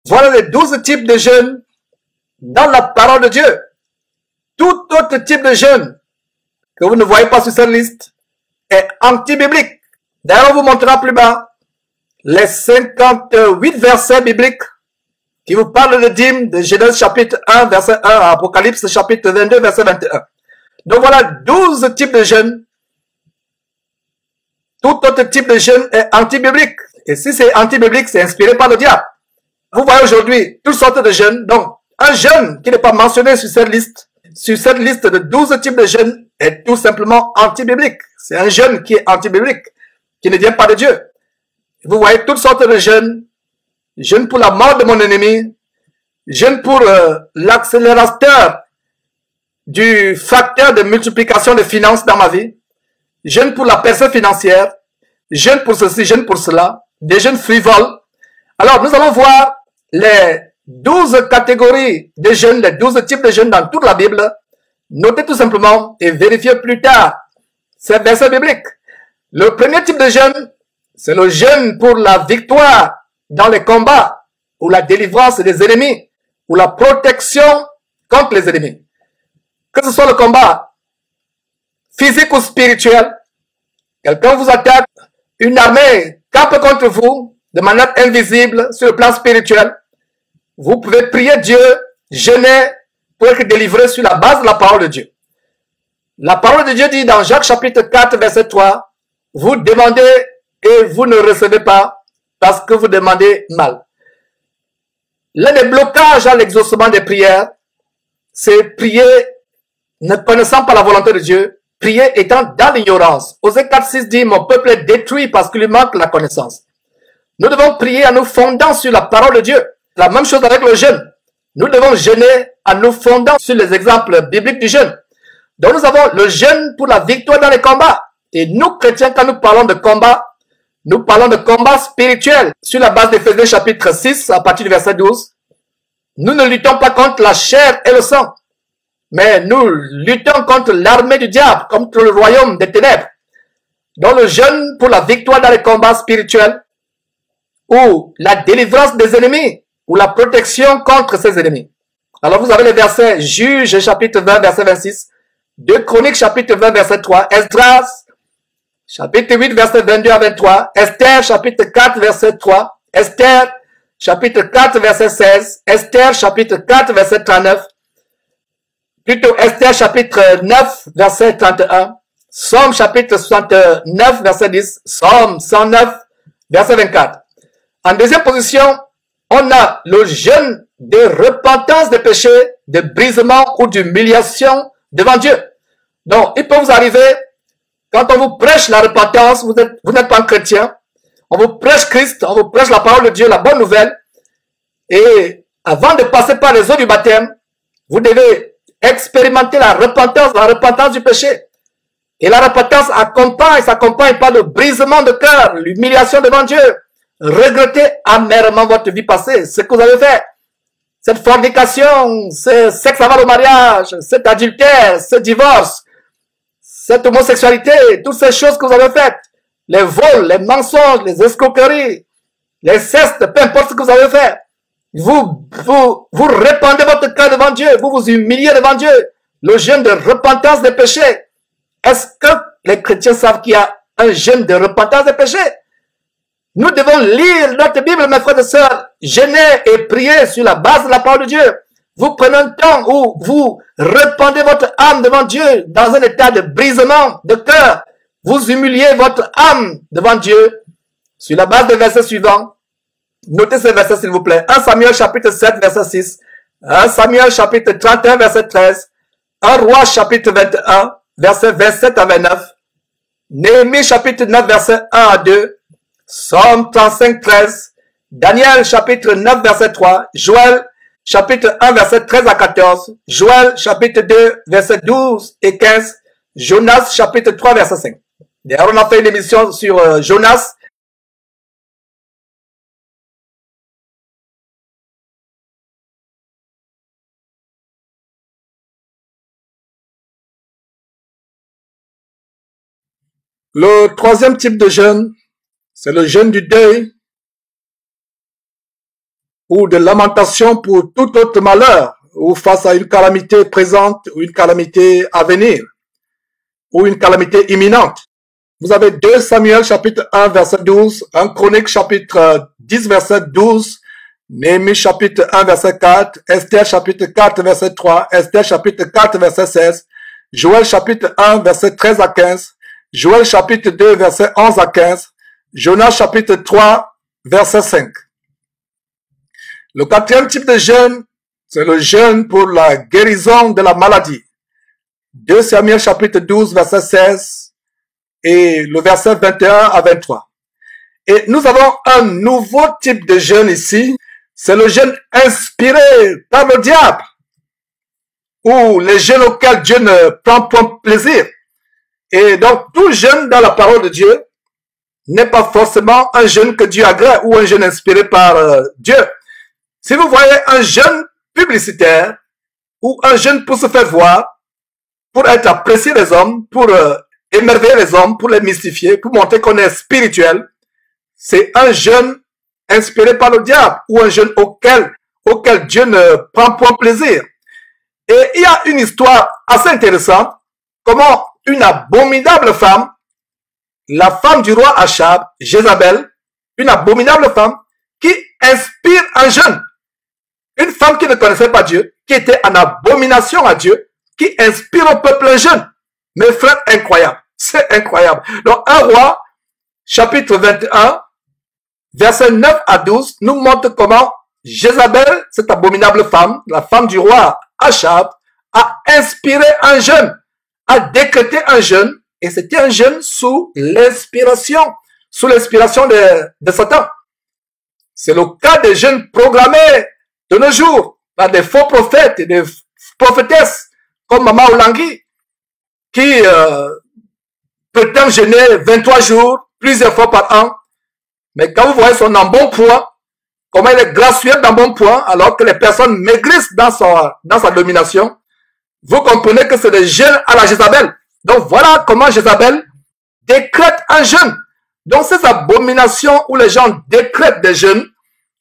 Voilà les 12 types de jeûne dans la parole de Dieu. Tout autre type de jeûne que vous ne voyez pas sur cette liste est anti-biblique. D'ailleurs, on vous montrera plus bas les 58 versets bibliques qui vous parlent de dîmes de Genèse chapitre 1, verset 1 à Apocalypse chapitre 22, verset 21. Donc voilà 12 types de jeûne. Tout autre type de jeûne est anti-biblique. Et si c'est anti-biblique, c'est inspiré par le diable. Vous voyez aujourd'hui toutes sortes de jeûnes. Donc, un jeûne qui n'est pas mentionné sur cette liste de 12 types de jeûnes est tout simplement anti-biblique. C'est un jeûne qui est anti-biblique, qui ne vient pas de Dieu. Vous voyez toutes sortes de jeûnes. Jeûne pour la mort de mon ennemi. Jeûne pour l'accélérateur du facteur de multiplication des finances dans ma vie. Jeûne pour la personne financière. Jeûne pour ceci, jeûne pour cela. Des jeûnes frivoles. Alors, nous allons voir les 12 catégories de jeûnes, les 12 types de jeûnes dans toute la Bible. Notez tout simplement et vérifiez plus tard ces versets bibliques. Le premier type de jeûne, c'est le jeûne pour la victoire dans les combats, ou la délivrance des ennemis, ou la protection contre les ennemis. Que ce soit le combat physique ou spirituel, quelqu'un vous attaque, une armée campe contre vous de manière invisible sur le plan spirituel. Vous pouvez prier Dieu, jeûner pour être délivré sur la base de la parole de Dieu. La parole de Dieu dit dans Jacques chapitre 4, verset 3, vous demandez et vous ne recevez pas parce que vous demandez mal. L'un des blocages à l'exaucement des prières, c'est prier ne connaissant pas la volonté de Dieu, prier étant dans l'ignorance. Osée 4.6 dit, mon peuple est détruit parce qu'il lui manque la connaissance. Nous devons prier en nous fondant sur la parole de Dieu. La même chose avec le jeûne. Nous devons jeûner en nous fondant sur les exemples bibliques du jeûne. Donc nous avons le jeûne pour la victoire dans les combats. Et nous, chrétiens, quand nous parlons de combat, nous parlons de combat spirituel. Sur la base d'Éphésiens chapitre 6, à partir du verset 12, nous ne luttons pas contre la chair et le sang, mais nous luttons contre l'armée du diable, contre le royaume des ténèbres. Donc le jeûne pour la victoire dans les combats spirituels, ou la délivrance des ennemis, ou la protection contre ses ennemis. Alors vous avez les versets Juges chapitre 20, verset 26, 2 Chroniques chapitre 20, verset 3, Esdras chapitre 8, verset 22 à 23, Esther chapitre 4, verset 3, Esther chapitre 4, verset 16, Esther chapitre 4, verset 39, plutôt Esther chapitre 9, verset 31, Somme chapitre 69, verset 10, Somme 109, verset 24. En deuxième position, on a le jeûne de repentance des péchés, de brisement ou d'humiliation devant Dieu. Donc, il peut vous arriver, quand on vous prêche la repentance, vous n'êtes pas un chrétien, on vous prêche Christ, on vous prêche la parole de Dieu, la bonne nouvelle, et avant de passer par les eaux du baptême, vous devez expérimenter la repentance du péché. Et la repentance s'accompagne par le brisement de cœur, l'humiliation devant Dieu. Regrettez amèrement votre vie passée, ce que vous avez fait. Cette fornication, ce sexe avant le mariage, cet adultère, ce divorce, cette homosexualité, toutes ces choses que vous avez faites. Les vols, les mensonges, les escroqueries, les cestes, peu importe ce que vous avez fait. Vous répandez votre cœur devant Dieu, vous vous humiliez devant Dieu. Le jeûne de repentance des péchés. Est-ce que les chrétiens savent qu'il y a un jeûne de repentance des péchés? Nous devons lire notre Bible, mes frères et sœurs, jeûner et prier sur la base de la parole de Dieu. Vous prenez un temps où vous répandez votre âme devant Dieu dans un état de brisement de cœur. Vous humiliez votre âme devant Dieu sur la base des versets suivants. Notez ces versets s'il vous plaît. 1 Samuel chapitre 7 verset 6. 1 Samuel chapitre 31 verset 13. 1 Roi chapitre 21 verset 27 à 29. Néhémie chapitre 9 verset 1 à 2. Somme 35 13. Daniel chapitre 9 verset 3. Joël chapitre 1 verset 13 à 14. Joël chapitre 2 verset 12 et 15. Jonas chapitre 3 verset 5. D'ailleurs, on a fait une émission sur Jonas. Le troisième type de jeûne, c'est le jeûne du deuil ou de lamentation pour tout autre malheur, ou face à une calamité présente ou une calamité à venir, ou une calamité imminente. Vous avez 2 Samuel chapitre 1 verset 12, 1 Chronique chapitre 10 verset 12, Néhémie chapitre 1 verset 4, Esther chapitre 4 verset 3, Esther chapitre 4 verset 16, Joël chapitre 1 verset 13 à 15, Joël chapitre 2 verset 11 à 15, Jonas chapitre 3 verset 5. Le 4e type de jeûne, c'est le jeûne pour la guérison de la maladie. 2 Samuel chapitre 12 verset 16 et le verset 21 à 23. Et nous avons un nouveau type de jeûne ici, c'est le jeûne inspiré par le diable, ou les jeûnes auxquels Dieu ne prend point plaisir. Et donc, tout jeûne dans la parole de Dieu n'est pas forcément un jeûne que Dieu agrée ou un jeûne inspiré par Dieu. Si vous voyez un jeûne publicitaire ou un jeûne pour se faire voir, pour être apprécié des hommes, pour émerveiller les hommes, pour les mystifier, pour montrer qu'on est spirituel, c'est un jeûne inspiré par le diable ou un jeûne auquel Dieu ne prend point plaisir. Et il y a une histoire assez intéressante, comment une abominable femme, la femme du roi Achab, Jézabel, une abominable femme qui inspire un jeûne. Une femme qui ne connaissait pas Dieu, qui était en abomination à Dieu, qui inspire au peuple un jeûne. Mes frères, incroyable. C'est incroyable. Donc, 1 Roi, chapitre 21, versets 9 à 12, nous montre comment Jézabel, cette abominable femme, la femme du roi Achab, a inspiré un jeûne, a décrété un jeûne, et c'était un jeûne sous l'inspiration de Satan. C'est le cas des jeûnes programmés de nos jours par des faux prophètes et des prophétesses comme Maman Olangi qui prétendent jeûner 23 jours, plusieurs fois par an. Mais quand vous voyez son embonpoint, comment il est gracieux d'embonpoint alors que les personnes maigrissent dans sa domination, vous comprenez que c'est des jeûnes à la Jézabel. Donc voilà comment Jézabel décrète un jeûne. Donc ces abominations où les gens décrètent des jeûnes,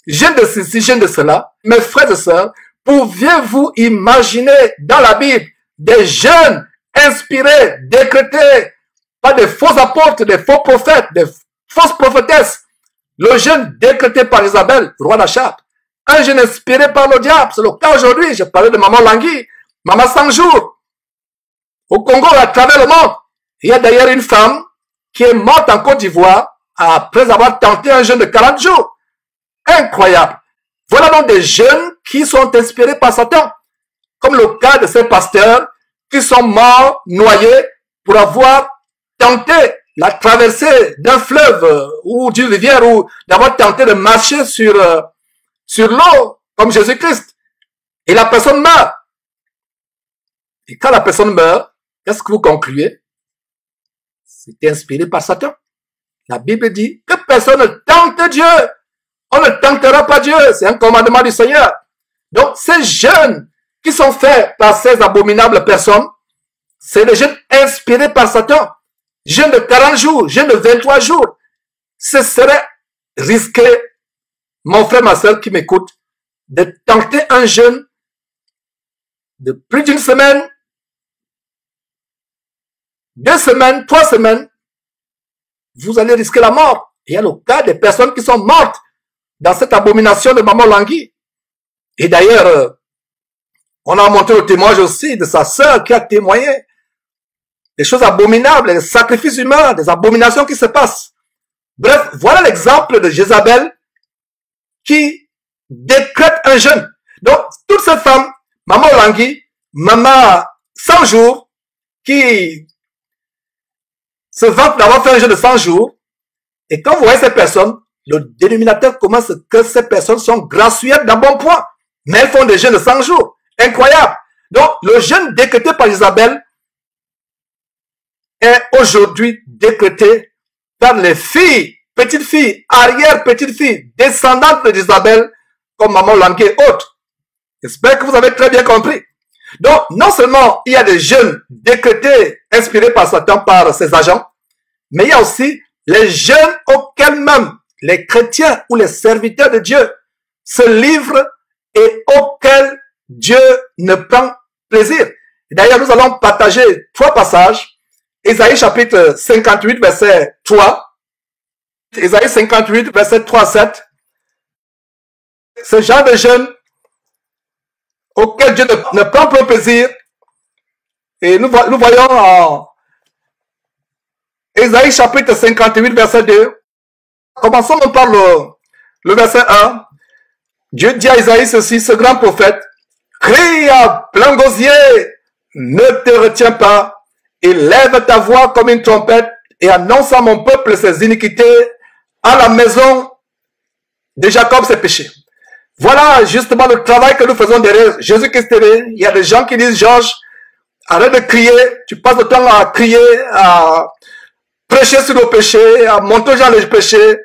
jeûne de ceci, jeûne de cela, mes frères et sœurs, pouviez-vous imaginer dans la Bible des jeûnes inspirés, décrétés par des faux apôtres, des faux prophètes, des fausses prophétesses? Le jeûne décrété par Isabelle, roi d'Achab. Un jeûne inspiré par le diable. C'est le cas aujourd'hui. J'ai parlé de Maman Langui, Maman 100 jours. Au Congo, à travers le monde. Il y a d'ailleurs une femme qui est morte en Côte d'Ivoire après avoir tenté un jeûne de 40 jours. Incroyable. Voilà donc des jeûnes qui sont inspirés par Satan. Comme le cas de ces pasteurs qui sont morts, noyés, pour avoir tenté la traversée d'un fleuve ou d'une rivière ou d'avoir tenté de marcher sur l'eau comme Jésus-Christ. Et la personne meurt. Et quand la personne meurt, qu'est-ce que vous concluez? C'est inspiré par Satan. La Bible dit que personne ne tente Dieu. On ne tentera pas Dieu. C'est un commandement du Seigneur. Donc ces jeûnes qui sont faits par ces abominables personnes, c'est des jeûnes inspirés par Satan. Jeûne de 40 jours, jeûne de 23 jours. Ce serait risqué, mon frère, ma soeur qui m'écoute, de tenter un jeûne de plus d'une semaine, 2 semaines, 3 semaines. Vous allez risquer la mort. Il y a le cas des personnes qui sont mortes dans cette abomination de Maman Langui. Et d'ailleurs, on a montré le témoignage aussi de sa sœur qui a témoigné des choses abominables, des sacrifices humains, des abominations qui se passent. Bref, voilà l'exemple de Jézabel qui décrète un jeûne. Donc, toutes ces femmes, Maman Langui, Maman 100 jours, qui se vantent d'avoir fait un jeûne de 100 jours, et quand vous voyez ces personnes, le dénominateur commence que ces personnes sont gracieuses d'un bon point, mais elles font des jeûnes de 100 jours. Incroyable. Donc, le jeûne décrété par Isabelle est aujourd'hui décrété par les filles, petites filles, arrière-petites filles, descendantes d'Isabelle, comme Maman Langui et autres. J'espère que vous avez très bien compris. Donc, non seulement il y a des jeûnes décrétés, inspirés par Satan, par ses agents, mais il y a aussi les jeûnes auxquels même les chrétiens ou les serviteurs de Dieu se livre et auquel Dieu ne prend plaisir. D'ailleurs, nous allons partager 3 passages. Ésaïe chapitre 58, verset 3. Ésaïe 58, verset 3 à 7. Ce genre de jeûne auquel Dieu ne prend pas plaisir. Et nous voyons en Ésaïe chapitre 58, verset 2. Commençons par le verset 1. Dieu dit à Ésaïe ceci, ce grand prophète, crie à plein gosier, ne te retiens pas, et lève ta voix comme une trompette, et annonce à mon peuple ses iniquités, à la maison de Jacob ses péchés. Voilà justement le travail que nous faisons derrière Jésus-Christ TV. Il y a des gens qui disent, Georges, arrête de crier, tu passes le temps à crier, à prêcher sur le péché, à montrer aux gens les péchés,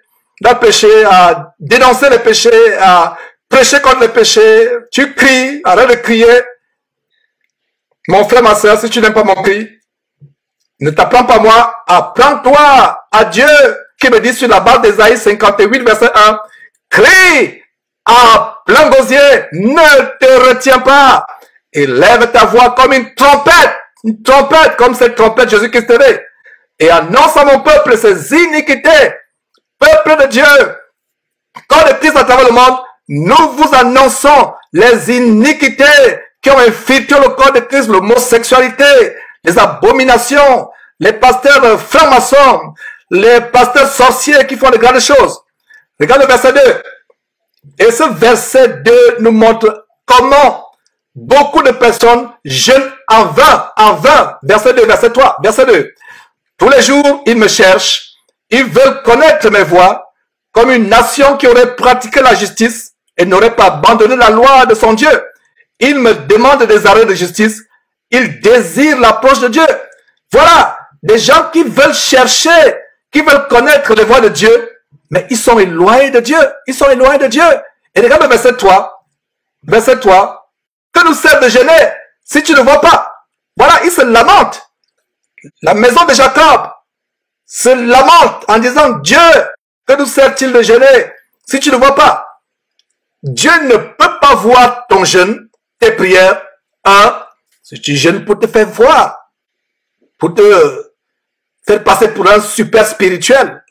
à dénoncer les péchés, à prêcher contre les péchés. Tu cries, arrête de crier. Mon frère, ma soeur, si tu n'aimes pas mon cri, ne t'apprends pas moi, apprends-toi à Dieu qui me dit sur la base d'Ésaïe 58, verset 1, crie à plein gosier, ne te retiens pas, et lève ta voix comme une trompette comme cette trompette Jésus-Christ TV, et annonce à mon peuple ses iniquités. Peuple de Dieu, corps de Christ à travers le monde, nous vous annonçons les iniquités qui ont infiltré le corps de Christ, l'homosexualité, les abominations, les pasteurs francs-maçons, les pasteurs sorciers qui font de grandes choses. Regarde le verset 2. Et ce verset 2 nous montre comment beaucoup de personnes jeûnent en vain. Verset 2, verset 3, verset 2. Tous les jours, ils me cherchent, ils veulent connaître mes voies, comme une nation qui aurait pratiqué la justice et n'aurait pas abandonné la loi de son Dieu. Ils me demandent des arrêts de justice, ils désirent l'approche de Dieu. Voilà, des gens qui veulent chercher, qui veulent connaître les voies de Dieu, mais ils sont éloignés de Dieu. Ils sont éloignés de Dieu. Et regarde le verset 3. Verset 3. Que nous sert de jeûner si tu ne vois pas? Voilà, ils se lamentent. La maison de Jacob se lamente en disant, Dieu, que nous sert-il de jeûner si tu ne vois pas? Dieu ne peut pas voir ton jeûne, tes prières. Si tu jeûnes pour te faire voir, pour te faire passer pour un super spirituel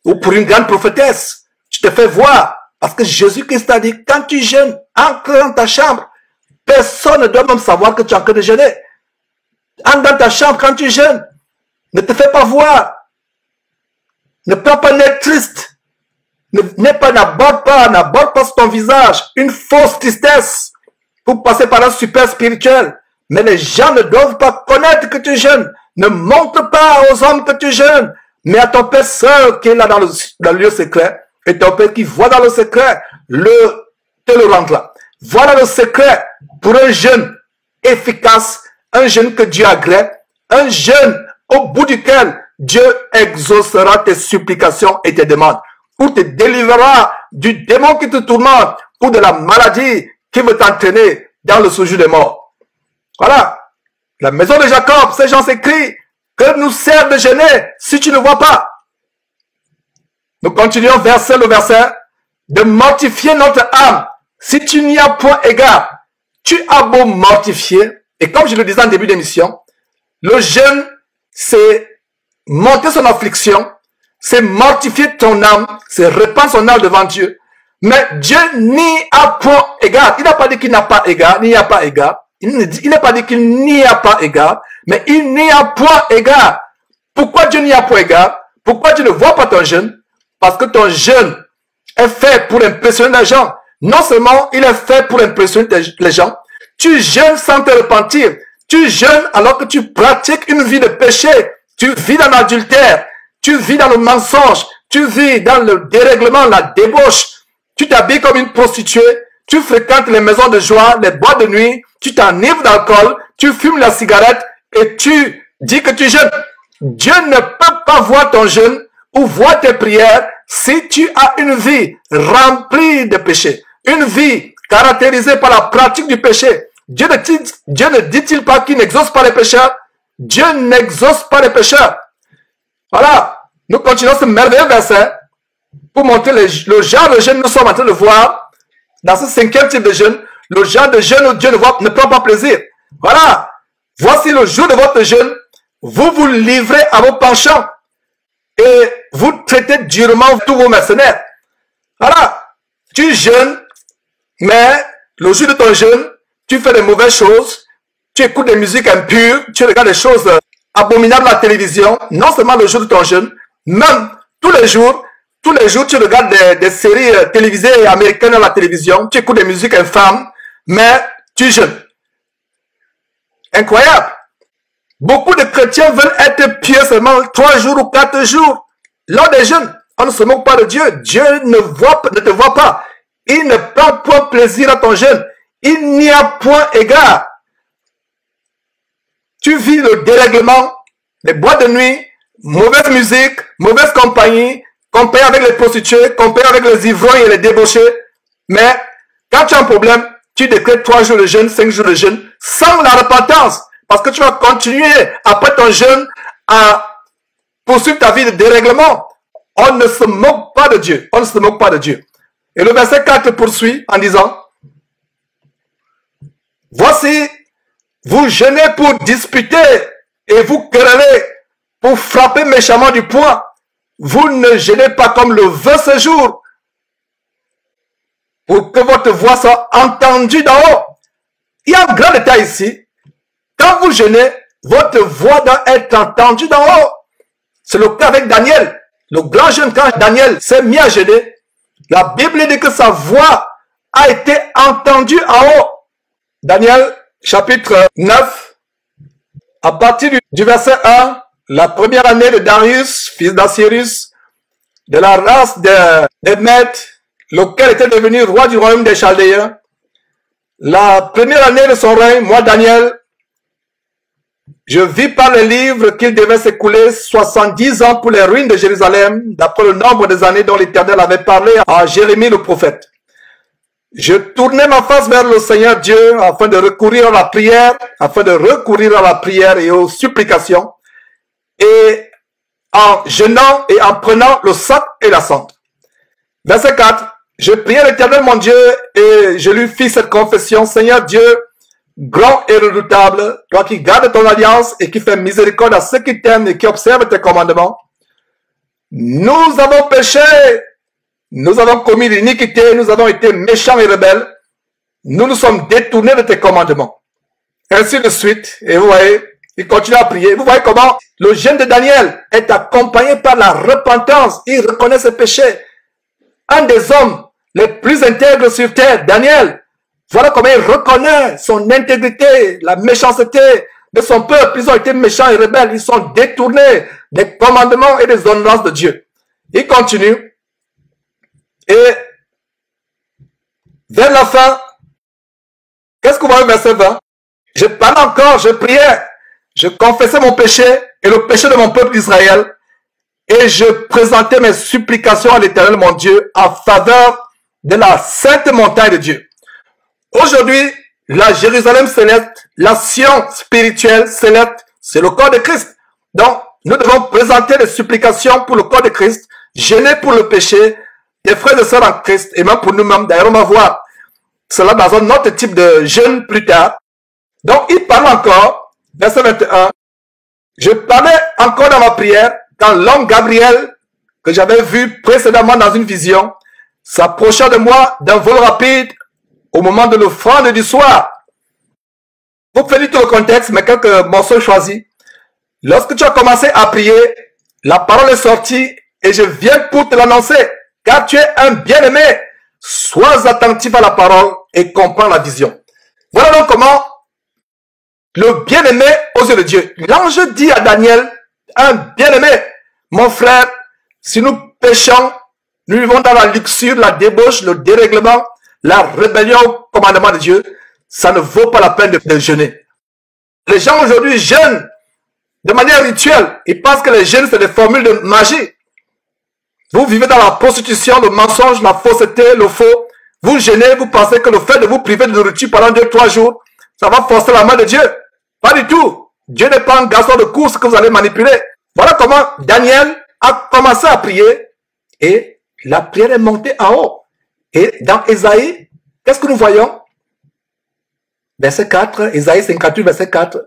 ou pour une grande prophétesse, tu te fais voir. Parce que Jésus-Christ a dit, quand tu jeûnes, entre dans ta chambre, personne ne doit même savoir que tu es en train de jeûner. Entre dans ta chambre quand tu jeûnes, ne te fais pas voir. Ne prends pas un air triste. N'aborde pas sur ton visage une fausse tristesse pour passer par un super spirituel. Mais les gens ne doivent pas connaître que tu jeûnes. Ne montre pas aux hommes que tu jeûnes, mais à ton Père seul qui est là dans le lieu secret. Et ton Père qui voit dans le secret, te le rendra. Voilà le secret pour un jeûne efficace, un jeûne que Dieu agrée, un jeûne au bout duquel Dieu exaucera tes supplications et tes demandes, ou te délivrera du démon qui te tourmente, ou de la maladie qui veut t'entraîner dans le séjour des morts. Voilà. La maison de Jacob, ces gens s'écrient, que nous sert de jeûner si tu ne vois pas. Nous continuons verset le verset, de mortifier notre âme. Si tu n'y as point égard, tu as beau mortifier, et comme je le disais en début d'émission, le jeûne, c'est monter son affliction, c'est mortifier ton âme, c'est répandre son âme devant Dieu. Mais Dieu n'y a point égard. Il n'a pas dit qu'il n'a pas égard, il n'y a pas égard. Il n'a pas dit qu'il n'y a pas égard, mais il n'y a point égard. Pourquoi Dieu n'y a point égard? Pourquoi Dieu ne voit pas ton jeûne? Parce que ton jeûne est fait pour impressionner les gens. Non seulement il est fait pour impressionner les gens, tu jeûnes sans te repentir. Tu jeûnes alors que tu pratiques une vie de péché. Tu vis dans l'adultère. Tu vis dans le mensonge. Tu vis dans le dérèglement, la débauche. Tu t'habilles comme une prostituée. Tu fréquentes les maisons de joie, les boîtes de nuit. Tu t'enivres d'alcool. Tu fumes la cigarette et tu dis que tu jeûnes. Dieu ne peut pas voir ton jeûne ou voir tes prières si tu as une vie remplie de péché. Une vie caractérisée par la pratique du péché. Dieu ne dit-il pas qu'il n'exauce pas les pécheurs? Dieu n'exauce pas les pécheurs. Voilà. Nous continuons ce merveilleux verset pour montrer le genre de jeûne que nous sommes en train de voir dans ce cinquième type de jeûne, le genre de jeûne où Dieu ne prend pas plaisir. Voilà. Voici le jour de votre jeûne. Vous vous livrez à vos penchants et vous traitez durement tous vos mercenaires. Voilà. Tu jeûnes, mais le jour de ton jeûne, tu fais des mauvaises choses, tu écoutes des musiques impures, tu regardes des choses abominables à la télévision. Non seulement le jour de ton jeûne, même tous les jours, tu regardes des séries télévisées américaines à la télévision, tu écoutes des musiques infâmes, mais tu jeûnes. Incroyable. Beaucoup de chrétiens veulent être pieux seulement 3 jours ou 4 jours. Lors des jeûnes, on ne se moque pas de Dieu. Dieu ne te voit pas. Il ne prend point plaisir à ton jeûne. Il n'y a point égard. Tu vis le dérèglement, les boîtes de nuit, mauvaise musique, mauvaise compagnie, compagnie avec les prostituées, compagnie avec les ivrognes et les débauchés. Mais quand tu as un problème, tu décrètes 3 jours de jeûne, 5 jours de jeûne, sans la repentance. Parce que tu vas continuer après ton jeûne à poursuivre ta vie de dérèglement. On ne se moque pas de Dieu. On ne se moque pas de Dieu. Et le verset 4 poursuit en disant, voici, vous jeûnez pour disputer et vous querellez pour frapper méchamment du poing. Vous ne jeûnez pas comme le veut ce jour pour que votre voix soit entendue d'en haut. Il y a un grand détail ici. Quand vous jeûnez, votre voix doit être entendue d'en haut. C'est le cas avec Daniel. Le grand jeune, quand Daniel s'est mis à jeûner, la Bible dit que sa voix a été entendue en haut. Daniel, chapitre 9, à partir du verset 1, la première année de Darius, fils d'Assyrus, de la race des Mèdes, lequel était devenu roi du royaume des Chaldéens. La première année de son règne, moi Daniel, je vis par le livre qu'il devait s'écouler 70 ans pour les ruines de Jérusalem, d'après le nombre des années dont l'Éternel avait parlé à Jérémie le prophète. Je tournais ma face vers le Seigneur Dieu afin de recourir à la prière, et aux supplications, et en jeûnant et en prenant le sac et la cendre. Verset 4. Je priai l'Éternel mon Dieu et je lui fis cette confession. Seigneur Dieu, grand et redoutable, toi qui gardes ton alliance et qui fais miséricorde à ceux qui t'aiment et qui observent tes commandements. Nous avons péché, nous avons commis l'iniquité, nous avons été méchants et rebelles. Nous nous sommes détournés de tes commandements. Ainsi de suite. Et vous voyez, il continue à prier. Vous voyez comment le jeûne de Daniel est accompagné par la repentance. Il reconnaît ses péchés. Un des hommes les plus intègres sur terre, Daniel, voilà comment il reconnaît son intégrité, la méchanceté de son peuple. Ils ont été méchants et rebelles. Ils sont détournés des commandements et des ordonnances de Dieu. Il continue. Et vers la fin, qu'est-ce qu'on voit au verset 20? Je parlais encore, je priais, je confessais mon péché et le péché de mon peuple Israël. Et je présentais mes supplications à l'Éternel mon Dieu en faveur de la sainte montagne de Dieu. Aujourd'hui, la Jérusalem céleste, la Sion spirituelle céleste, c'est le corps de Christ. Donc, nous devons présenter des supplications pour le corps de Christ, jeûner pour le péché, des frères et sœurs en Christ, et même pour nous-mêmes. D'ailleurs, on va voir cela dans un autre type de jeûne plus tard. Donc, il parle encore, verset 21, je parlais encore dans ma prière, quand l'homme Gabriel, que j'avais vu précédemment dans une vision, s'approcha de moi d'un vol rapide au moment de l'offrande du soir. Vous faites tout le contexte, mais quelques morceaux choisis. Lorsque tu as commencé à prier, la parole est sortie et je viens pour te l'annoncer. Car tu es un bien-aimé. Sois attentif à la parole et comprends la vision. Voilà donc comment le bien-aimé aux yeux de Dieu. L'ange dit à Daniel, un bien-aimé, mon frère, si nous péchons, nous vivons dans la luxure, la débauche, le dérèglement, la rébellion au commandement de Dieu, ça ne vaut pas la peine de jeûner. Les gens aujourd'hui jeûnent de manière rituelle. Ils pensent que les jeûnes, c'est des formules de magie. Vous vivez dans la prostitution, le mensonge, la fausseté, le faux. Vous jeûnez, vous pensez que le fait de vous priver de nourriture pendant 2-3 jours, ça va forcer la main de Dieu. Pas du tout. Dieu n'est pas un garçon de course que vous allez manipuler. Voilà comment Daniel a commencé à prier et la prière est montée en haut. Et dans Ésaïe qu'est-ce que nous voyons? Verset 4, Isaïe 58, verset 4.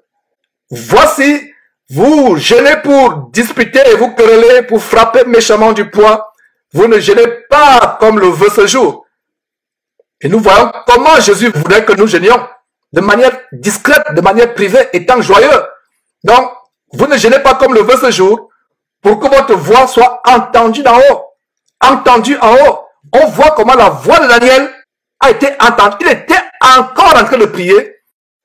Voici, vous gênez pour disputer et vous quereller, pour frapper méchamment du poing. Vous ne gênez pas comme le veut ce jour. Et nous voyons comment Jésus voudrait que nous gênions. De manière discrète, de manière privée, étant joyeux. Donc, vous ne gênez pas comme le veut ce jour, pour que votre voix soit entendue d'en haut. Entendue en haut. On voit comment la voix de Daniel a été entendue. Il était encore en train de prier,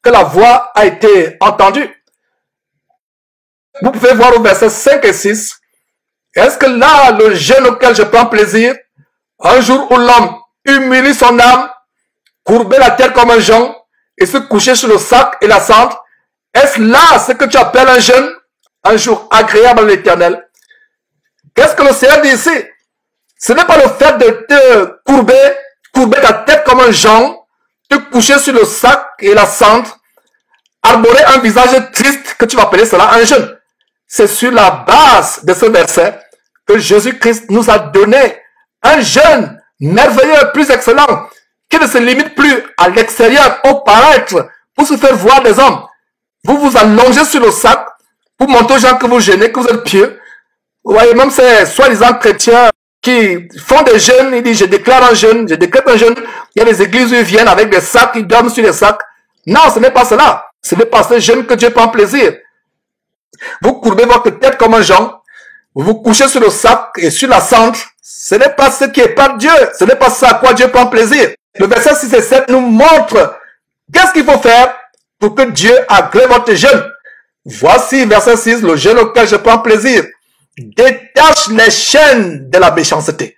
que la voix a été entendue. Vous pouvez voir au verset 5 et 6. Est-ce que là, le jeûne auquel je prends plaisir, un jour où l'homme humilie son âme, courber la tête comme un jonc, et se coucher sur le sac et la cendre, est-ce là ce que tu appelles un jeûne, un jour agréable à l'Éternel? Qu'est-ce que le Seigneur dit ici? Ce n'est pas le fait de te courber ta tête comme un jonc, te coucher sur le sac et la cendre, arborer un visage triste que tu vas appeler cela un jeûne. C'est sur la base de ce verset que Jésus-Christ nous a donné un jeûne merveilleux, plus excellent, qui ne se limite plus à l'extérieur, au paraître, pour se faire voir des hommes. Vous vous allongez sur le sac pour montrer aux gens que vous jeûnez, que vous êtes pieux. Vous voyez, même ces soi-disant chrétiens qui font des jeûnes, ils disent je déclare un jeûne, je décrète un jeûne. Il y a des églises où ils viennent avec des sacs, ils dorment sur les sacs. Non, ce n'est pas cela. Ce n'est pas ce jeûne que Dieu prend plaisir. Vous courbez votre tête comme un jonc, vous vous couchez sur le sac et sur la cendre. Ce n'est pas ce qui est par Dieu. Ce n'est pas ça à quoi Dieu prend plaisir. Le verset 6 et 7 nous montre qu'est-ce qu'il faut faire pour que Dieu agrée votre jeûne. Voici, verset 6, le jeûne auquel je prends plaisir. Détache les chaînes de la méchanceté.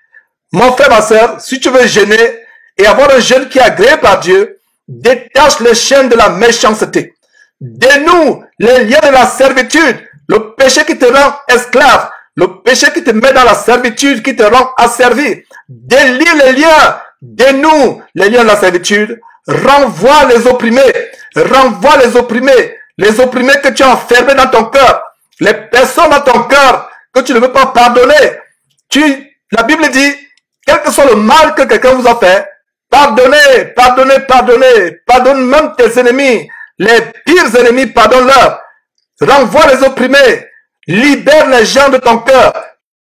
Mon frère, ma soeur, si tu veux jeûner et avoir un jeûne qui est agréé par Dieu, détache les chaînes de la méchanceté. Dénoue les liens de la servitude, le péché qui te rend esclave, le péché qui te met dans la servitude, qui te rend asservi. Délie les liens, dénoue les liens de la servitude, renvoie les opprimés que tu as enfermés dans ton cœur, les personnes dans ton cœur que tu ne veux pas pardonner. La Bible dit, quel que soit le mal que quelqu'un vous a fait, pardonnez, pardonne même tes ennemis, les pires ennemis, pardonne-leur, renvoie les opprimés, libère les gens de ton cœur.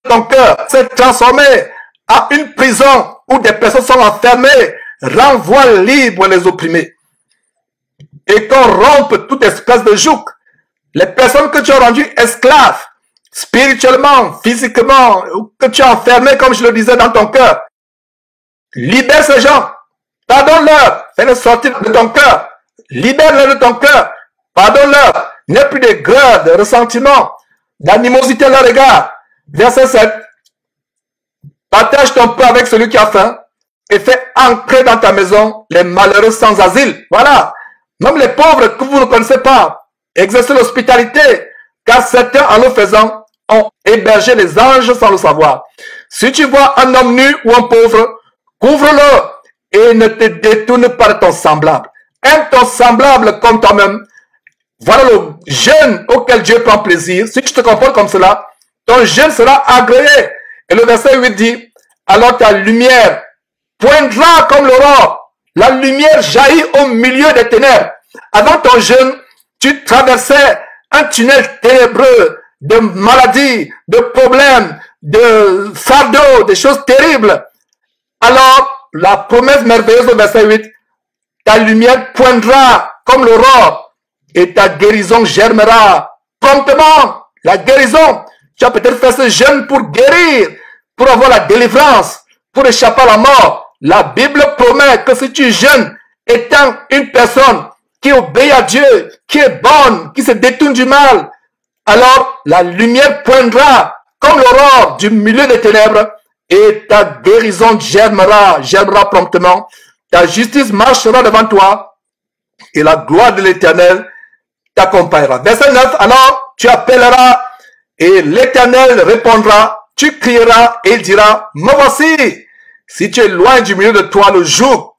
Ton cœur s'est transformé à une prison où des personnes sont enfermées, renvoie libre les opprimés. Et qu'on rompe toute espèce de joug. Les personnes que tu as rendues esclaves, spirituellement, physiquement, ou que tu as enfermées, comme je le disais, dans ton cœur. Libère ces gens. Pardonne-leur. Fais-les sortir de ton cœur. Libère-les de ton cœur. Pardonne-leur. Il n'y a plus de grâce, de ressentiment, d'animosité à leur égard. Verset 7. Partage ton pain avec celui qui a faim et fais ancrer dans ta maison les malheureux sans asile. Voilà. Même les pauvres que vous ne connaissez pas, exercez l'hospitalité, car certains, en le faisant, ont hébergé les anges sans le savoir. Si tu vois un homme nu ou un pauvre, couvre-le et ne te détourne pas de ton semblable. Aime ton semblable comme toi-même. Voilà le jeûne auquel Dieu prend plaisir. Si tu te comportes comme cela, ton jeûne sera agréé. Et le verset 8 dit, alors ta lumière poindra comme l'aurore. La lumière jaillit au milieu des ténèbres. Avant ton jeûne, tu traversais un tunnel ténébreux de maladies, de problèmes, de fardeaux, des choses terribles. Alors, la promesse merveilleuse au verset 8, ta lumière poindra comme l'aurore et ta guérison germera promptement. La guérison, tu as peut-être fait ce jeûne pour guérir, pour avoir la délivrance, pour échapper à la mort. La Bible promet que si tu jeûnes, étant une personne qui obéit à Dieu, qui est bonne, qui se détourne du mal, alors la lumière poindra comme l'aurore du milieu des ténèbres et ta guérison germera promptement. Ta justice marchera devant toi et la gloire de l'Éternel t'accompagnera. Verset 9, alors tu appelleras et l'Éternel répondra, tu crieras et il dira, me voici. Si tu es loin du milieu de toi, le joug,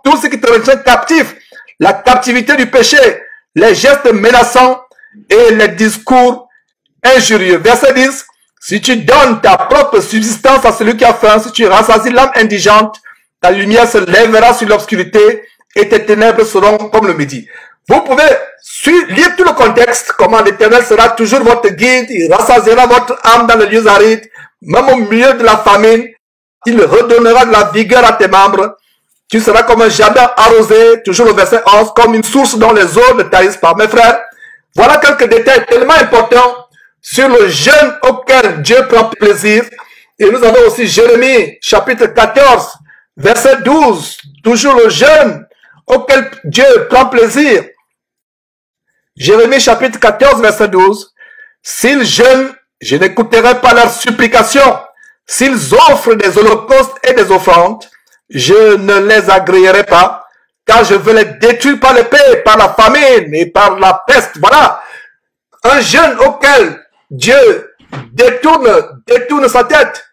tout ce qui te retient captif, la captivité du péché, les gestes menaçants et les discours injurieux. Verset 10, si tu donnes ta propre subsistance à celui qui a faim, si tu rassasies l'âme indigente ta lumière se lèvera sur l'obscurité et tes ténèbres seront comme le midi. Vous pouvez lire tout le contexte, comment l'Éternel sera toujours votre guide, il rassasiera votre âme dans les lieux arides, même au milieu de la famine, il redonnera de la vigueur à tes membres, tu seras comme un jardin arrosé, toujours au verset 11, comme une source dont les eaux ne tarissent pas. Mes frères, voilà quelques détails tellement importants sur le jeûne auquel Dieu prend plaisir. Et nous avons aussi Jérémie, chapitre 14, verset 12, toujours le jeûne auquel Dieu prend plaisir. Jérémie chapitre 14, verset 12. S'ils jeûnent, je n'écouterai pas leurs supplications. S'ils offrent des holocaustes et des offrandes, je ne les agréerai pas, car je veux les détruire par l'épée, par la famine et par la peste. Voilà. Un jeûne auquel Dieu détourne sa tête.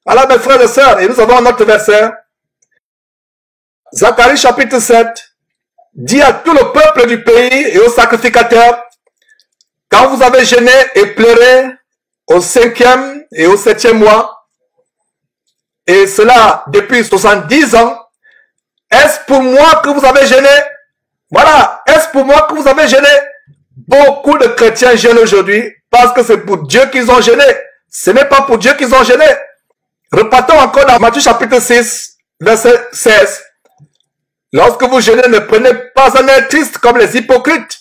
Voilà, mes frères et sœurs. Et nous avons un autre verset. Zacharie chapitre 7. Dit à tout le peuple du pays et aux sacrificateurs, quand vous avez jeûné et pleuré au 5e et au 7e mois, et cela depuis 70 ans, est-ce pour moi que vous avez jeûné? Voilà, est-ce pour moi que vous avez jeûné? Beaucoup de chrétiens jeûnent aujourd'hui parce que c'est pour Dieu qu'ils ont jeûné. Ce n'est pas pour Dieu qu'ils ont jeûné. Repartons encore dans Matthieu chapitre 6, verset 16. Lorsque vous jeûnez, ne prenez pas un air triste comme les hypocrites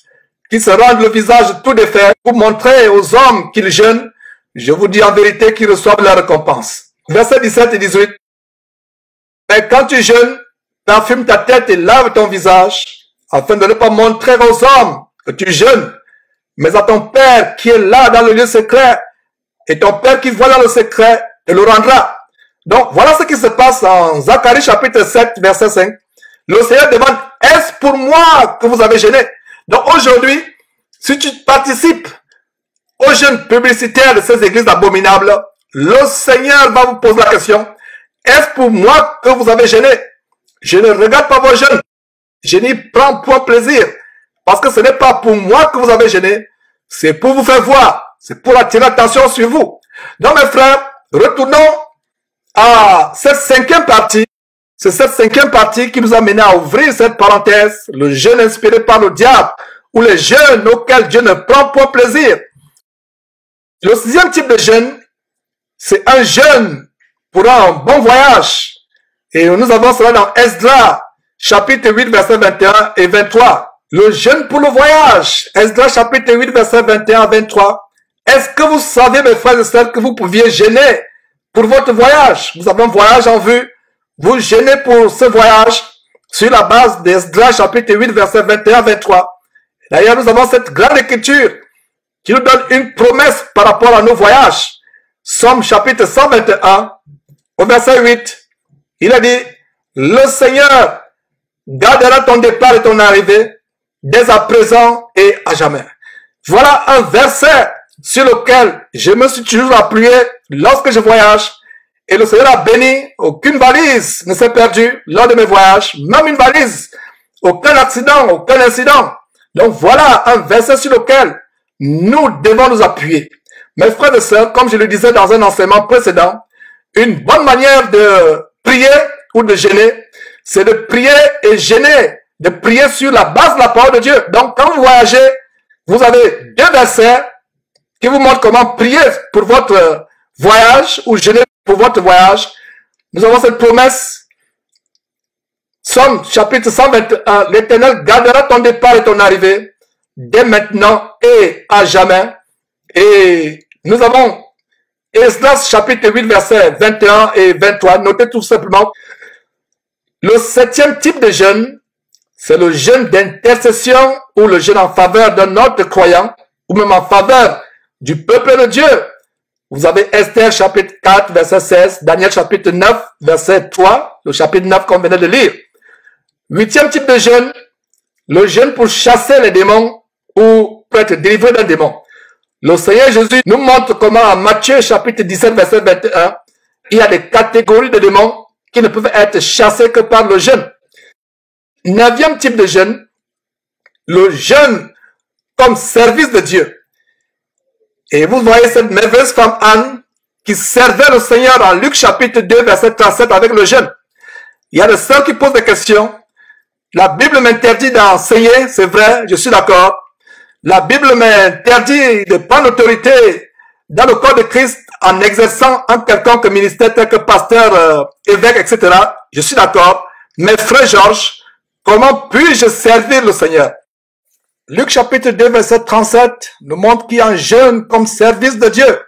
qui se rendent le visage tout défait pour montrer aux hommes qu'ils jeûnent. Je vous dis en vérité qu'ils reçoivent leur récompense. Versets 17 et 18. Mais quand tu jeûnes, parfume ta tête et lave ton visage, afin de ne pas montrer aux hommes que tu jeûnes, mais à ton Père qui est là dans le lieu secret, et ton Père qui voit dans le secret te le rendra. Donc, voilà ce qui se passe en Zacharie chapitre 7, verset 5. Le Seigneur demande, est-ce pour moi que vous avez jeûné? Donc aujourd'hui, si tu participes aux jeûnes publicitaires de ces églises abominables, le Seigneur va vous poser la question, est-ce pour moi que vous avez jeûné? Je ne regarde pas vos jeûnes, je n'y prends point plaisir, parce que ce n'est pas pour moi que vous avez jeûné, c'est pour vous faire voir, c'est pour attirer l'attention sur vous. Donc mes frères, retournons à cette 5e partie. C'est cette 5e partie qui nous a mené à ouvrir cette parenthèse, le jeûne inspiré par le diable, ou les jeûnes auxquels Dieu ne prend point plaisir. Le 6e type de jeûne, c'est un jeûne pour un bon voyage. Et nous avons cela dans Esdras, chapitre 8, verset 21 et 23. Le jeûne pour le voyage. Esdras, chapitre 8, verset 21 à 23. Est-ce que vous savez, mes frères et sœurs, que vous pouviez jeûner pour votre voyage? Vous avez un voyage en vue. Vous jeûnez pour ce voyage sur la base d'Esdras chapitre 8 verset 21 à 23. D'ailleurs, nous avons cette grande écriture qui nous donne une promesse par rapport à nos voyages. Somme chapitre 121 au verset 8. Il a dit, le Seigneur gardera ton départ et ton arrivée dès à présent et à jamais. Voilà un verset sur lequel je me suis toujours appuyé lorsque je voyage. Et le Seigneur a béni, aucune valise ne s'est perdue lors de mes voyages, même une valise, aucun accident, aucun incident. Donc voilà un verset sur lequel nous devons nous appuyer. Mes frères et sœurs, comme je le disais dans un enseignement précédent, une bonne manière de prier ou de jeûner, c'est de prier et jeûner, de prier sur la base de la parole de Dieu. Donc quand vous voyagez, vous avez 2 versets qui vous montrent comment prier pour votre voyage ou jeûner pour votre voyage. Nous avons cette promesse. Somme chapitre 121. L'Éternel gardera ton départ et ton arrivée dès maintenant et à jamais. Et nous avons Esdras chapitre 8 versets 21 et 23. Notez tout simplement. Le 7e type de jeûne, c'est le jeûne d'intercession ou le jeûne en faveur d'un autre croyant ou même en faveur du peuple de Dieu. Vous avez Esther chapitre 4 verset 16, Daniel chapitre 9 verset 3, le chapitre 9 qu'on venait de lire. 8e type de jeûne, le jeûne pour chasser les démons ou pour être délivré d'un démon. Le Seigneur Jésus nous montre comment en Matthieu chapitre 17 verset 21, il y a des catégories de démons qui ne peuvent être chassés que par le jeûne. 9e type de jeûne, le jeûne comme service de Dieu. Et vous voyez cette merveilleuse femme Anne qui servait le Seigneur en Luc chapitre 2 verset 37 avec le jeûne. Il y a des sœurs qui posent des questions. La Bible m'interdit d'enseigner, c'est vrai, je suis d'accord. La Bible m'interdit de prendre l'autorité dans le corps de Christ en exerçant un quelconque ministère tel que pasteur, évêque, etc. Je suis d'accord. Mais frère Georges, comment puis-je servir le Seigneur? Luc chapitre 2, verset 37 nous montre qu'il y a un jeûne comme service de Dieu.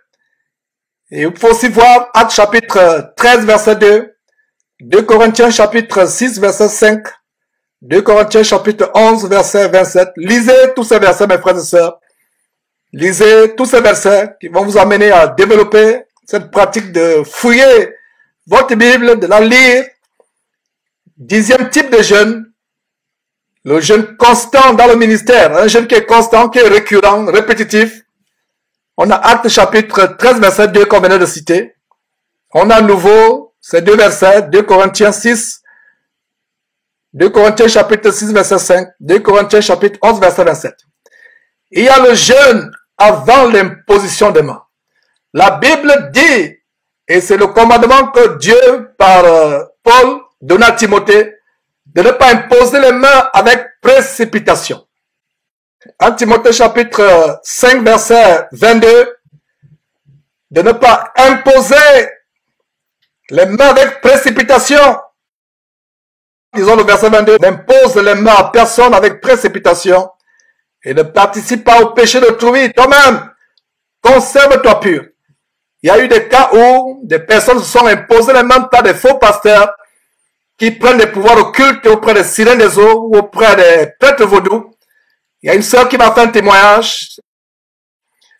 Et il faut aussi voir Actes chapitre 13, verset 2, 2 Corinthiens chapitre 6, verset 5, 2 Corinthiens chapitre 11, verset 27. Lisez tous ces versets, mes frères et sœurs. Lisez tous ces versets qui vont vous amener à développer cette pratique de fouiller votre Bible, de la lire. 10e type de jeûne, le jeûne constant dans le ministère, un jeûne qui est constant, qui est récurrent, répétitif. On a Actes chapitre 13, verset 2 qu'on venait de citer. On a à nouveau ces deux versets, 2 Corinthiens 6, 2 Corinthiens chapitre 6, verset 5, 2 Corinthiens chapitre 11, verset 27. Il y a le jeûne avant l'imposition des mains. La Bible dit, et c'est le commandement que Dieu, par Paul, donna à Timothée, de ne pas imposer les mains avec précipitation. En Timothée chapitre 5, verset 22, de ne pas imposer les mains avec précipitation. Disons le verset 22, n'impose les mains à personne avec précipitation et ne participe pas au péché d'autrui. Toi-même, conserve-toi pur. Il y a eu des cas où des personnes se sont imposées les mains par des faux pasteurs qui prennent des pouvoirs occultes auprès des sirènes des eaux ou auprès des prêtres vaudous. Il y a une sœur qui m'a fait un témoignage.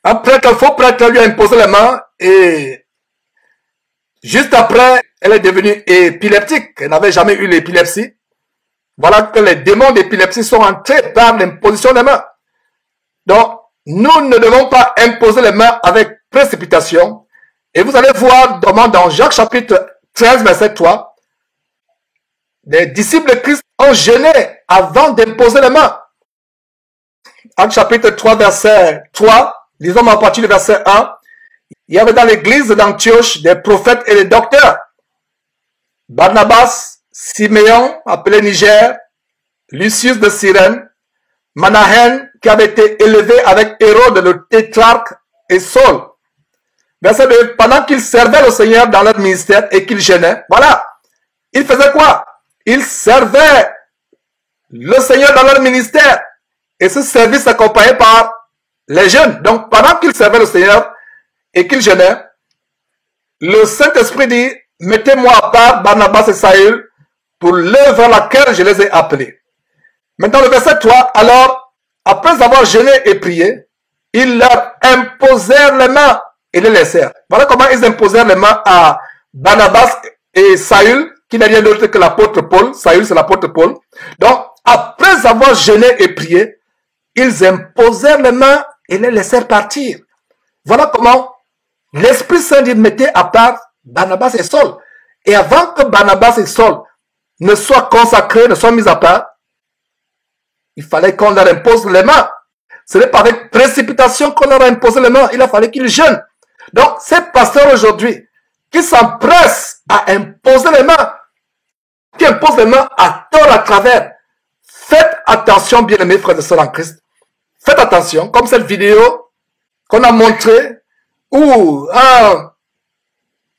Un prêtre, un faux prêtre lui a imposé les mains et juste après, elle est devenue épileptique. Elle n'avait jamais eu l'épilepsie. Voilà que les démons d'épilepsie sont entrés par l'imposition des mains. Donc, nous ne devons pas imposer les mains avec précipitation. Et vous allez voir dans Jacques chapitre 13, verset 3, les disciples de Christ ont jeûné avant d'imposer les mains. Actes chapitre 3, verset 3, lisons à partir du verset 1, il y avait dans l'église d'Antioche des prophètes et des docteurs. Barnabas, Siméon, appelé Niger, Lucius de Cyrène, Manahen, qui avait été élevé avec Hérode le tétrarque, et Saul. Verset 2, pendant qu'ils servaient le Seigneur dans leur ministère et qu'ils jeûnaient, voilà, ils faisaient quoi? Ils servaient le Seigneur dans leur ministère. Et ce service s'accompagnait par les jeûnes. Donc, pendant qu'ils servaient le Seigneur et qu'ils jeûnaient, le Saint-Esprit dit, mettez-moi à part Barnabas et Saül pour l'œuvre à laquelle je les ai appelés. Maintenant, le verset 3, alors, après avoir jeûné et prié, ils leur imposèrent les mains et les laissèrent. Voilà comment ils imposèrent les mains à Barnabas et Saül, qui n'est rien d'autre que l'apôtre Paul. Saül, c'est l'apôtre Paul. Donc, après avoir jeûné et prié, ils imposèrent les mains et les laissèrent partir. Voilà comment l'Esprit Saint dit, mettez à part Barnabas et Saul. Et avant que Barnabas et Saul ne soient consacrés, ne soient mis à part, il fallait qu'on leur impose les mains. Ce n'est pas avec précipitation qu'on leur a imposé les mains. Il a fallu qu'ils jeûnent. Donc, ces pasteurs aujourd'hui, qui s'empressent à imposer les mains, qui imposent les mains à tort à travers, faites attention, bien-aimés frères et sœurs en Christ. Faites attention, comme cette vidéo qu'on a montrée, où un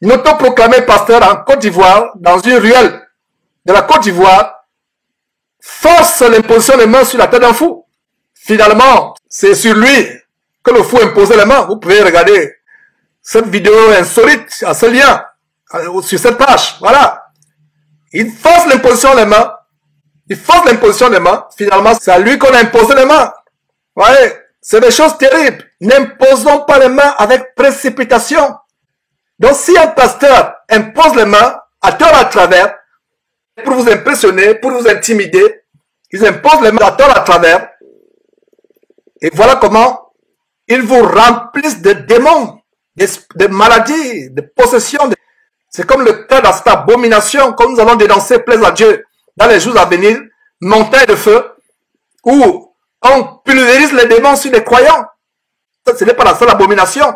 autoproclamé pasteur en Côte d'Ivoire, dans une ruelle de la Côte d'Ivoire, force l'imposition des mains sur la tête d'un fou. Finalement, c'est sur lui que le fou imposait les mains. Vous pouvez regarder cette vidéo insolite à ce lien, sur cette page. Voilà. Il force l'imposition des mains. Il force l'imposition des mains. Finalement, c'est à lui qu'on a imposé les mains. Vous voyez, c'est des choses terribles. N'imposons pas les mains avec précipitation. Donc, si un pasteur impose les mains à tort à travers, pour vous impressionner, pour vous intimider, ils imposent les mains à tort à travers, et voilà comment ils vous remplissent de démons, de maladies, de possessions. C'est comme le cas dans cette abomination, comme nous allons dénoncer, plaise à Dieu, dans les jours à venir, montagne de feu, où on pulvérise les démons sur les croyants. Ce n'est pas la seule abomination.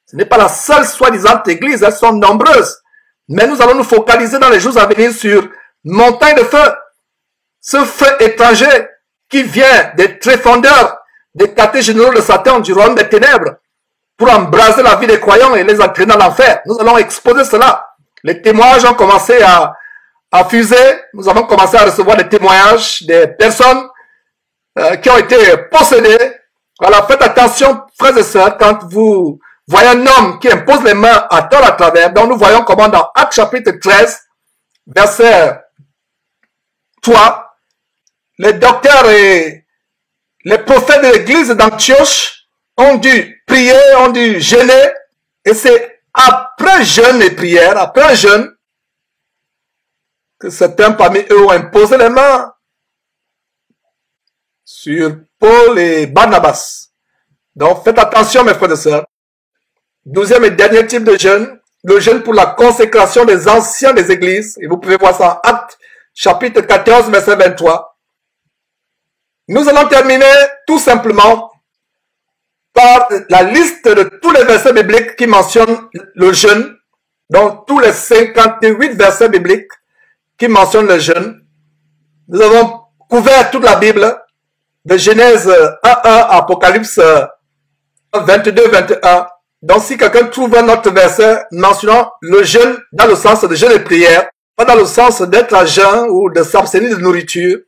Ce n'est pas la seule soi-disant église. Elles sont nombreuses. Mais nous allons nous focaliser dans les jours à venir sur montagne de feu. Ce feu étranger qui vient des tréfondeurs, des quartiers généraux de Satan, du royaume des ténèbres, pour embraser la vie des croyants et les entraîner dans l'enfer. Nous allons exposer cela. Les témoignages ont commencé à fuser. Nous avons commencé à recevoir des témoignages des personnes qui ont été possédées. Voilà, faites attention, frères et sœurs, quand vous voyez un homme qui impose les mains à tort à travers. Donc nous voyons comment dans Actes chapitre 13, verset 3, les docteurs et les prophètes de l'église d'Antioche ont dû prier, ont dû jeûner, et c'est après jeûne et prière, après un jeûne, que certains parmi eux ont imposé les mains sur Paul et Barnabas. Donc faites attention mes frères et sœurs. 12e et dernier type de jeûne, le jeûne pour la consécration des anciens des églises, et vous pouvez voir ça en Actes chapitre 14 verset 23. Nous allons terminer tout simplement par la liste de tous les versets bibliques qui mentionnent le jeûne, donc tous les 58 versets bibliques qui mentionnent le jeûne. Nous avons couvert toute la Bible, de Genèse 1.1 à Apocalypse 22-21. Donc si quelqu'un trouve un autre verset mentionnant le jeûne dans le sens de jeûne et prière, pas dans le sens d'être à jeûn ou de s'abstenir de nourriture,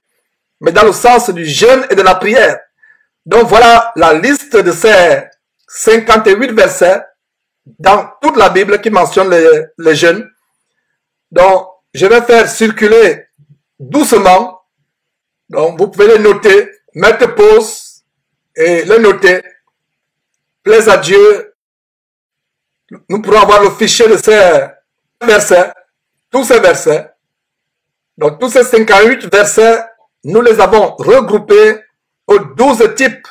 mais dans le sens du jeûne et de la prière. Donc voilà la liste de ces 58 versets dans toute la Bible qui mentionnent le jeûne. Donc je vais faire circuler doucement. Donc vous pouvez les noter, mettre pause et les noter. Plaise à Dieu, nous pourrons avoir le fichier de ces versets, tous ces versets. Donc tous ces 58 versets, nous les avons regroupés aux 12 types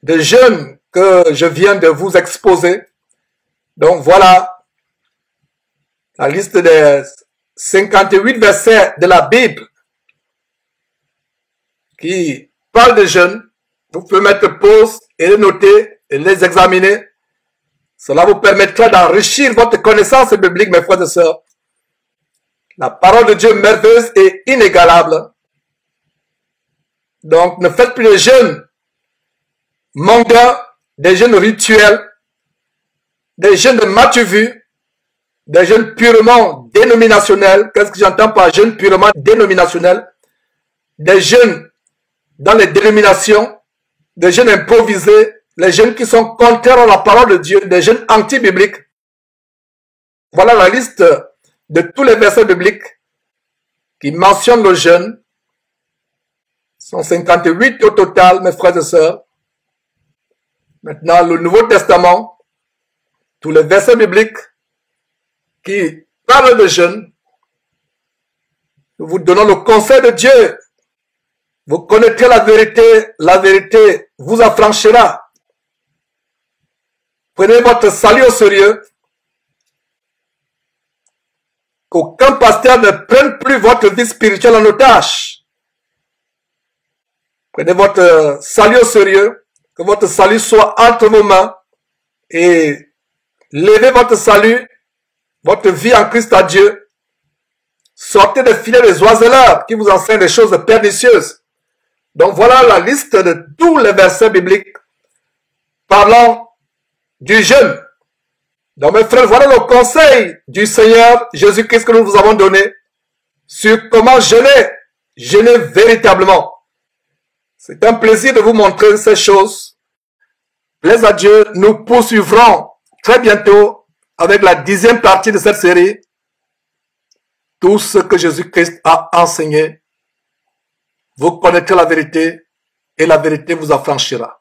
de jeûnes que je viens de vous exposer. Donc voilà la liste des 58 versets de la Bible qui parlent de jeûne. Vous pouvez mettre pause et les noter et les examiner. Cela vous permettra d'enrichir votre connaissance biblique, mes frères et sœurs. La parole de Dieu merveilleuse et inégalable. Donc, ne faites plus de jeûnes mondains, des jeûnes rituels, des jeûnes de matu vu, des jeûnes purement dénominationnels. Qu'est-ce que j'entends par jeûne purement dénominationnel? Des jeûnes dans les dénominations, des jeûnes improvisés, les jeûnes qui sont contraires à la parole de Dieu, des jeûnes anti-bibliques. Voilà la liste de tous les versets bibliques qui mentionnent le jeûne. Ce sont 58 au total, mes frères et sœurs. Maintenant, le Nouveau Testament, tous les versets bibliques qui parlent de jeûne. Nous vous donnons le conseil de Dieu. Vous connaîtrez la vérité vous affranchira. Prenez votre salut au sérieux. Qu'aucun pasteur ne prenne plus votre vie spirituelle en otage. Prenez votre salut au sérieux. Que votre salut soit entre vos mains. Et levez votre salut, votre vie en Christ à Dieu. Sortez des filets des oiseleurs qui vous enseignent des choses pernicieuses. Donc voilà la liste de tous les versets bibliques parlant du jeûne. Donc mes frères, voilà le conseil du Seigneur Jésus-Christ que nous vous avons donné sur comment jeûner véritablement. C'est un plaisir de vous montrer ces choses. Plaise à Dieu, nous poursuivrons très bientôt avec la 10e partie de cette série. Tout ce que Jésus-Christ a enseigné. Vous connaîtrez la vérité et la vérité vous affranchira.